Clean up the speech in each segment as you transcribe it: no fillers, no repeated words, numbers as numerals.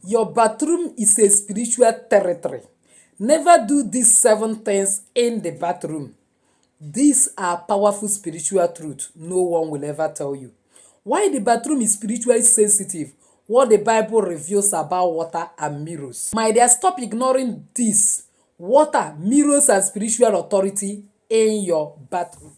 Your bathroom is a spiritual territory. Never do these 7 things in the bathroom. These are powerful spiritual truths no one will ever tell you. Why the bathroom is spiritually sensitive. What the Bible reveals about water and mirrors. My dear, stop ignoring this. Water, mirrors, and spiritual authority in your bathroom.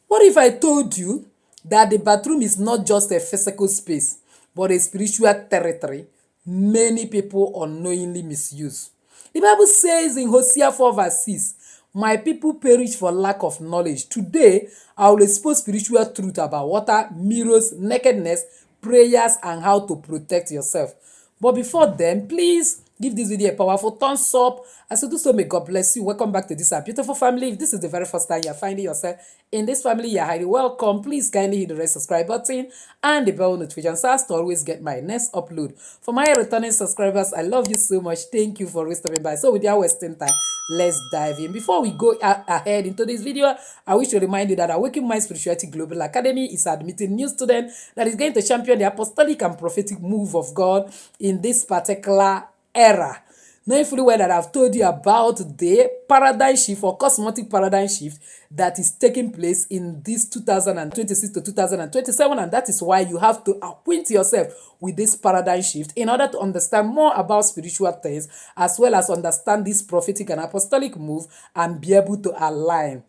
What if I told you that the bathroom is not just a physical space, but a spiritual territory many people unknowingly misuse? The Bible says in Hosea 4 verse 6, my people perish for lack of knowledge. Today, I will expose spiritual truth about water, mirrors, nakedness, prayers, and how to protect yourself. But before then, please give this video a powerful thumbs up. As you do so, may God bless you. Welcome back to this our beautiful family. If this is the very first time you're finding yourself in this family, you're highly welcome. Please kindly hit the red subscribe button and the bell notification so as to always get my next upload. For my returning subscribers, I love you so much. Thank you for stopping by. So without wasting time, let's dive in. Before we go ahead into this video, I wish to remind you that Awaken My Spirituality Global Academy is admitting new students that is going to champion the apostolic and prophetic move of God in this particular era. Knowing fully well that I've told you about the paradigm shift or cosmetic paradigm shift that is taking place in this 2026 to 2027, and that is why you have to acquaint yourself with this paradigm shift in order to understand more about spiritual things as well as understand this prophetic and apostolic move and be able to align.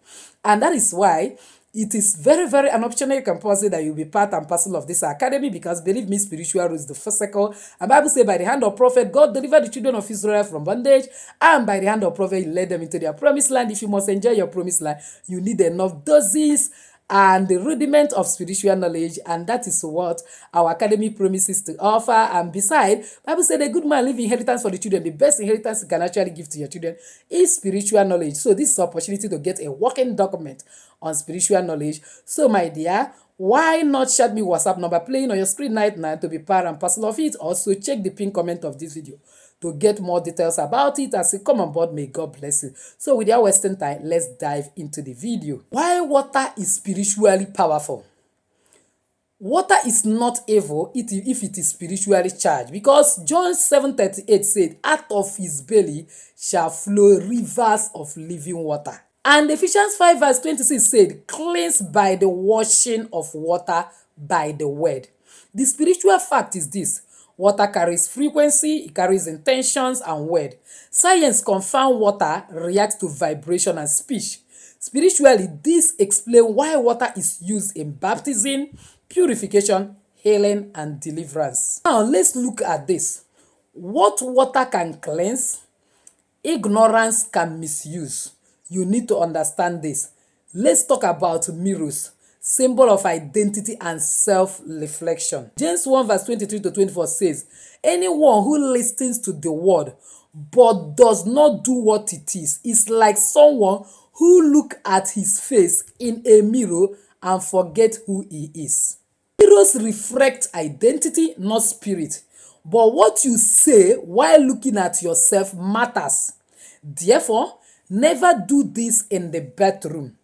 And that is why it is very, very unoptional compulsory that you'll be part and parcel of this academy, because believe me, spiritual rules the physical. And Bible says, by the hand of prophet, God delivered the children of Israel from bondage, and by the hand of prophet, he led them into their promised land. If you must enjoy your promised land, you need enough doses and the rudiment of spiritual knowledge, and that is what our academy promises to offer. And beside, Bible said a good man leave inheritance for the children. The best inheritance you can actually give to your children is spiritual knowledge. So this is an opportunity to get a working document on spiritual knowledge. So my dear, why not chat me WhatsApp number playing on your screen right now to be part and parcel of it? Also check the pinned comment of this video to get more details about it. As you come on board, may God bless you. So without wasting time, let's dive into the video. Why water is spiritually powerful. Water is not evil if it is spiritually charged, because John 7:38 said, out of his belly shall flow rivers of living water. And Ephesians 5 verse 26 said, cleansed by the washing of water by the word. The spiritual fact is this: water carries frequency, it carries intentions and word. Science confirms water reacts to vibration and speech. Spiritually, this explains why water is used in baptism, purification, healing, and deliverance. Now, let's look at this. What water can cleanse, ignorance can misuse. You need to understand this. Let's talk about mirrors, symbol of identity and self-reflection. James 1 verse 23 to 24 says, anyone who listens to the word but does not do what it is like someone who look at his face in a mirror and forget who he is. Mirrors reflect identity, not spirit. But what you say while looking at yourself matters. Therefore, never do this in the bathroom.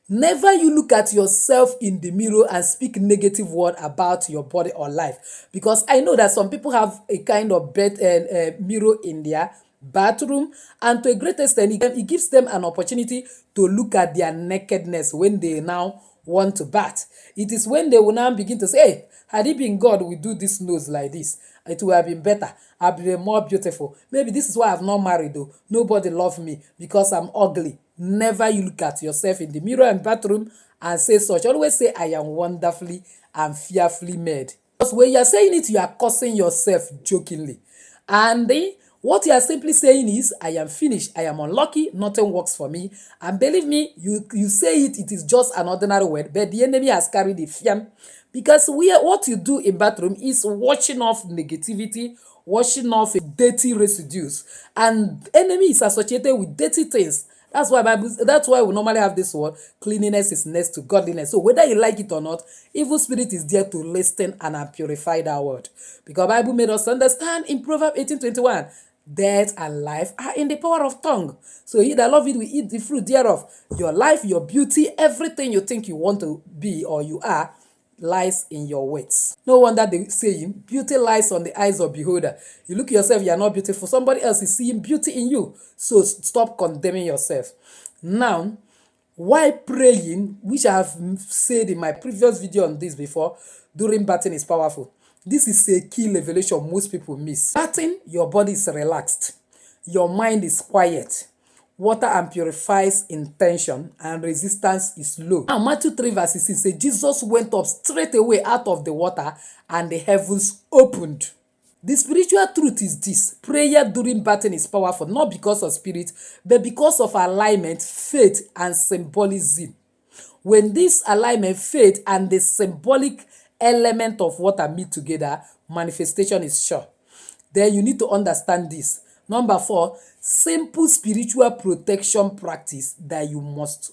Never you look at yourself in the mirror and speak negative word about your body or life. Because I know that some people have a kind of mirror in their bathroom, and to a great extent, it gives them an opportunity to look at their nakedness when they now want to bath. It is when they will now begin to say, hey, had it been God, we do this nose like this, it would have been better. I'll be more beautiful. Maybe this is why I've not married though. Nobody loves me because I'm ugly. Never you look at yourself in the mirror and bathroom and say such. Always say, I am wonderfully and fearfully made. Because when you're saying it, you are cursing yourself jokingly. And what you are simply saying is, I am finished, I am unlucky, nothing works for me. And believe me, you say it is just an ordinary word, but the enemy has carried the fiam. Because what you do in bathroom is washing off negativity, washing off dirty residues. And enemy is associated with dirty things. That's why we normally have this word, cleanliness is next to godliness. So whether you like it or not, evil spirit is there to listen and purify that word. Because Bible made us understand in Proverbs 18:21, death and life are in the power of tongue. So he that love it will eat the fruit thereof. Your life, your beauty, everything you think you want to be or you are, lies in your words. No wonder they saying beauty lies on the eyes of beholder. You look yourself, you are not beautiful. Somebody else is seeing beauty in you. So stop condemning yourself. Now, why praying, which I have said in my previous video on this before, during bathing is powerful. This is a key revelation most people miss. Bathing, your body is relaxed. Your mind is quiet. Water and purifies intention, and resistance is low. Now, Matthew 3 verse 16 says, Jesus went up straight away out of the water, and the heavens opened. The spiritual truth is this: prayer during bathing is powerful, not because of spirit, but because of alignment, faith, and symbolism. When this alignment, faith, and the symbolic element of water meet together, manifestation is sure. Then you need to understand this. Number 4, simple spiritual protection practice that you must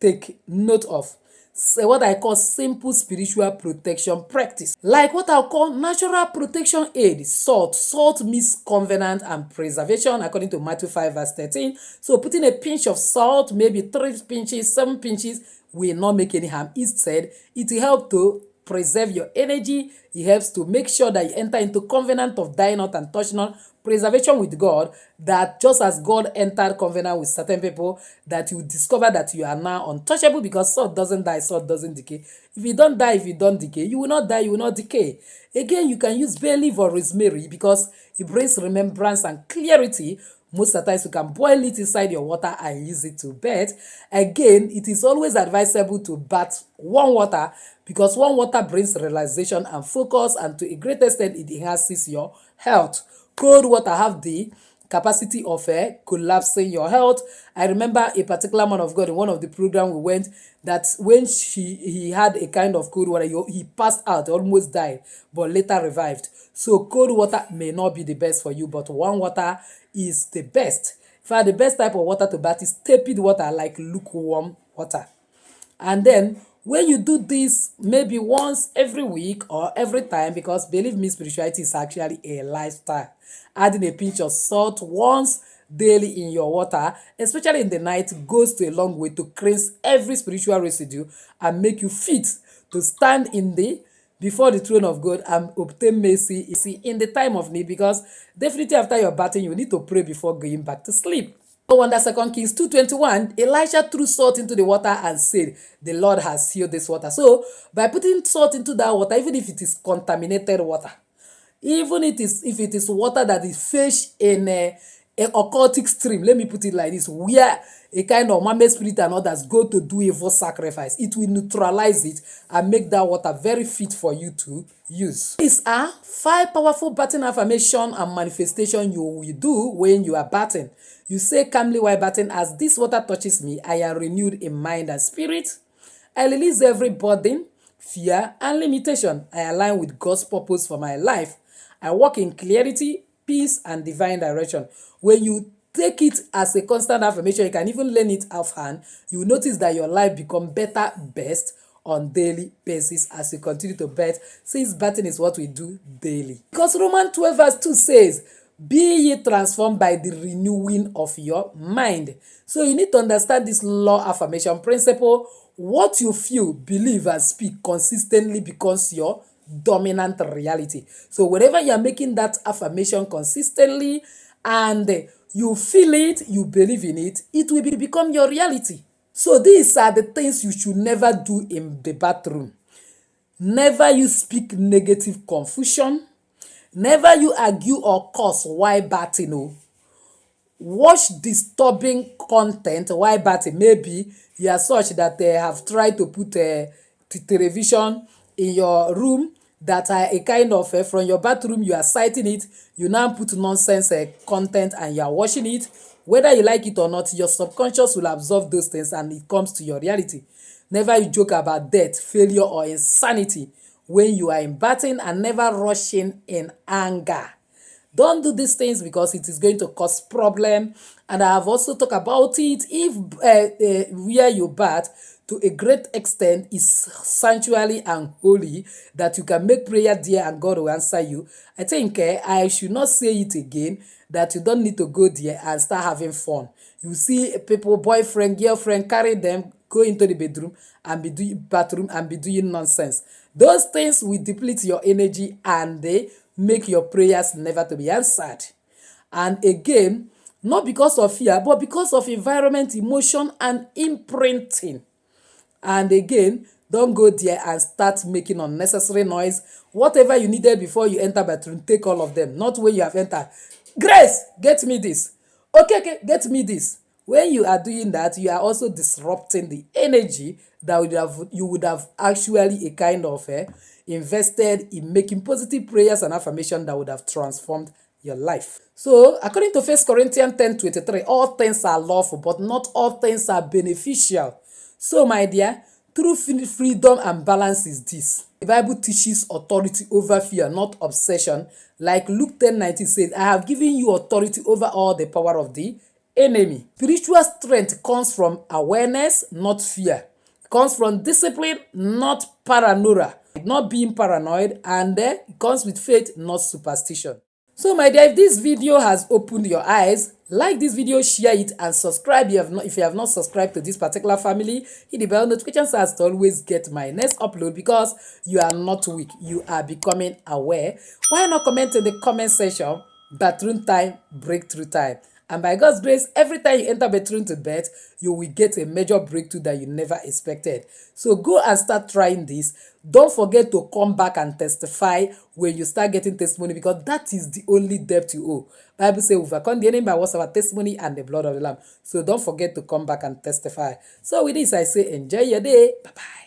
take note of. So what I call simple spiritual protection practice. Like what I call natural protection aid, salt. Salt means covenant and preservation according to Matthew 5 verse 13. So putting a pinch of salt, maybe 3 pinches, 7 pinches, will not make any harm. Instead, it will help to preserve your energy. It helps to make sure that you enter into covenant of die not and touch not, preservation with God, that just as God entered covenant with certain people, that you discover that you are now untouchable, because salt doesn't die, salt doesn't decay. If you don't die, if you don't decay, you will not die, you will not decay. Again, you can use bay leaf or rosemary because it brings remembrance and clarity. Most of the times you can boil it inside your water and use it to bath. Again, it is always advisable to bath warm water because warm water brings realization and focus, and to a great extent it enhances your health. Cold water have the capacity of collapsing your health. I remember a particular man of God in one of the program we went, that when he had a kind of cold water, he passed out, almost died, but later revived. So cold water may not be the best for you, but warm water is the best. In fact, the best type of water to bath is tepid water, like lukewarm water. And then when you do this maybe once every week or every time, because believe me, spirituality is actually a lifestyle. Adding a pinch of salt once daily in your water, especially in the night, goes to a long way to cleanse every spiritual residue and make you fit to stand before the throne of God and obtain mercy in the time of need, because definitely after your bathing, you need to pray before going back to sleep. No wonder 2 Kings 2:21, Elisha threw salt into the water and said, the Lord has healed this water. So by putting salt into that water, even if it is contaminated water, even if it is water that is fish in a occultic stream, let me put it like this, where a kind of mame spirit and others go to do evil sacrifice, it will neutralize it and make that water very fit for you to use. These are 5 powerful bathing affirmation and manifestation you will do when you are bathing. You say calmly while bathing, as this water touches me, I am renewed in mind and spirit. I release every burden, fear, and limitation. I align with God's purpose for my life. I walk in clarity, peace, and divine direction. When you take it as a constant affirmation, you can even learn it offhand, you will notice that your life become better, best on daily basis as you continue to bath, since bathing is what we do daily. Because Romans 12 verse 2 says, be ye transformed by the renewing of your mind. So you need to understand this law affirmation principle. What you feel, believe, and speak consistently becomes your dominant reality. So whenever you are making that affirmation consistently and you feel it, you believe in it, it will become your reality. So these are the things you should never do in the bathroom. Never you speak negative confusion. Never you argue or curse while bathing. Watch disturbing content while bathing. Maybe you are such that they have tried to put a television in your room that are a kind of from your bathroom, you are citing it, you now put nonsense content and you are watching it. Whether you like it or not, your subconscious will absorb those things and it comes to your reality. Never you joke about death, failure, or insanity when you are in bathing, and never rushing in anger. Don't do these things because it is going to cause problem. And I have also talked about it. If where you bath to a great extent is sanctuary and holy, that you can make prayer there and God will answer you, I think I should not say it again, that you don't need to go there and start having fun. You see people, boyfriend, girlfriend, carry them, go into the bathroom and be doing nonsense. Those things will deplete your energy and they make your prayers never to be answered. And again, not because of fear, but because of environment, emotion, and imprinting. And again, don't go there and start making unnecessary noise. Whatever you needed before you enter bathroom, take all of them. Not when you have entered. Grace, get me this. Okay, okay, get me this. When you are doing that, you are also disrupting the energy that you would have actually a kind of invested in making positive prayers and affirmation that would have transformed your life. So, according to 1 Corinthians 10:23, all things are lawful, but not all things are beneficial. So, my dear, true freedom and balance is this. The Bible teaches authority over fear, not obsession. Like Luke 10:19 says, I have given you authority over all the power of the enemy. Spiritual strength comes from awareness, not fear. It comes from discipline, not paranoia. Not being paranoid, and it comes with faith, not superstition. So my dear, if this video has opened your eyes, like this video, share it, and subscribe if you have not subscribed to this particular family. Hit the bell notification so as to always get my next upload, because you are not weak, you are becoming aware. Why not comment in the comment section, bathroom time, breakthrough time? And by God's grace, every time you enter bathroom to bed, you will get a major breakthrough that you never expected. So go and start trying this. Don't forget to come back and testify when you start getting testimony, because that is the only debt you owe. Bible says, we overcome the enemy by what's our testimony and the blood of the Lamb. So don't forget to come back and testify. So with this, I say enjoy your day. Bye-bye.